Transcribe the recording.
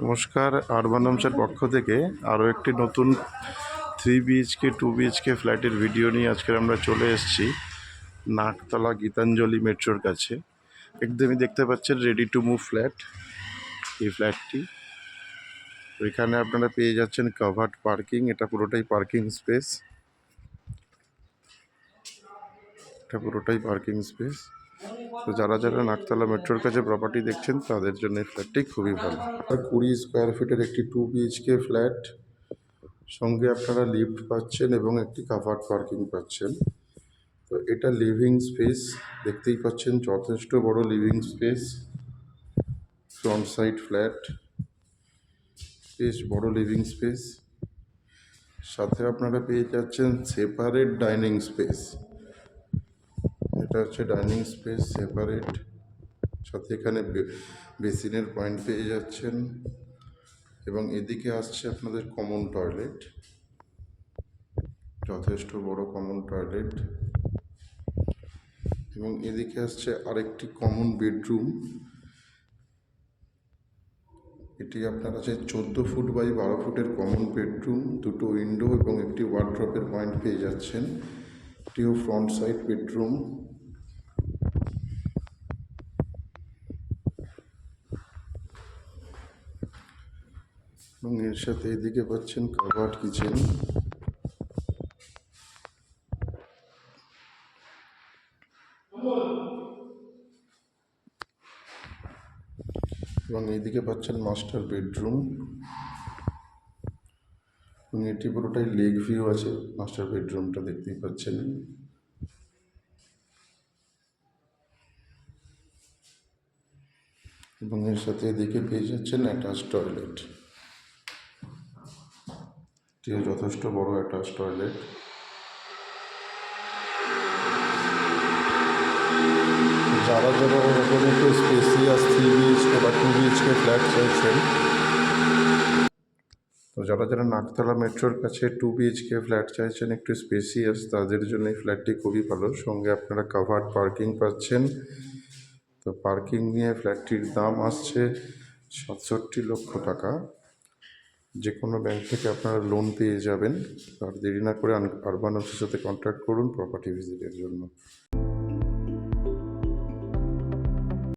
নমস্কার, আরবান হোমসের পক্ষ থেকে আরও একটি নতুন 3 BHK 2 BHK ফ্ল্যাটের ভিডিও নিয়ে আজকে আমরা চলে এসেছি নাকতলা গীতাঞ্জলি মেট্রোর কাছে। একদমই দেখতে পাচ্ছেন রেডি টু মুভ ফ্ল্যাট। এই ফ্ল্যাটটি এখানে আপনারা পেয়ে যাচ্ছেন কভার্ড পার্কিং। এটা পুরোটাই পার্কিং স্পেস। তো যারা নাকতলা মেট্রোর কাছে প্রপার্টি দেখছেন তাদের জন্য এই ফ্ল্যাটটি খুবই ভালো। 20 স্কোয়ার ফিটের একটি 2 BHK ফ্ল্যাট, সঙ্গে আপনারা লিফট পাচ্ছেন এবং একটি কাভার্ড পার্কিং পাচ্ছেন। তো এটা লিভিং স্পেস, দেখতেই পাচ্ছেন যথেষ্ট বড় living space. Front side flat, বেশ বড় লিভিং স্পেস। সাথে আপনারা পেয়ে যাচ্ছেন সেপারেট ডাইনিং স্পেস। এটা হচ্ছে ডাইনিং স্পেস সেপারেট, সাথে এখানে বেসিনের পয়েন্ট পেয়ে যাচ্ছেন এবং এদিকে আসছে আপনাদের কমন টয়লেট, যথেষ্ট বড় কমন টয়লেট, এবং এদিকে আসছে আরেকটি কমন বেডরুম। এটি আপনার আছে 14 ফুট বাই 12 ফুটের কমন বেডরুম, দুটো উইন্ডো এবং একটি ওয়ার্ড্রপের পয়েন্ট পেয়ে যাচ্ছেন। এটিও ফ্রন্ট সাইড বেডরুম। এবং এর সাথে এদিকে পাচ্ছেন কাভার্ড কিচেন। এবং এইদিকে পাচ্ছেন মাস্টার বেডরুম, এবং এটি পুরোটাই লেক ভিউ আছে। মাস্টার বেডরুমটা দেখতেই পাচ্ছেন। এবং এর সাথে এদিকে পেয়ে যাচ্ছেন অ্যাটাচ টয়লেট। এটিও যথেষ্ট বড় অ্যাটাচ টয়লেট। যারা এরকম একটু স্পেসিয়াস 3 BHK বা 2 BHK ফ্ল্যাট চাইছেন, তো যারা নাকতলা মেট্রোর কাছে 2 BHK ফ্ল্যাট চাইছেন একটু স্পেসিয়াস, তাদের জন্য এই ফ্ল্যাটটি খুবই ভালো। সঙ্গে আপনারা কাভার্ড পার্কিং পাচ্ছেন। তো পার্কিং নিয়ে ফ্ল্যাটটির দাম আসছে 67 লক্ষ টাকা। যে কোনো ব্যাংক থেকে আপনারা লোন পেয়ে যাবেন। আর দেরি না করে আরবান হোমসের সাথে কন্ট্যাক্ট করুন প্রপার্টি ভিজিটের জন্য।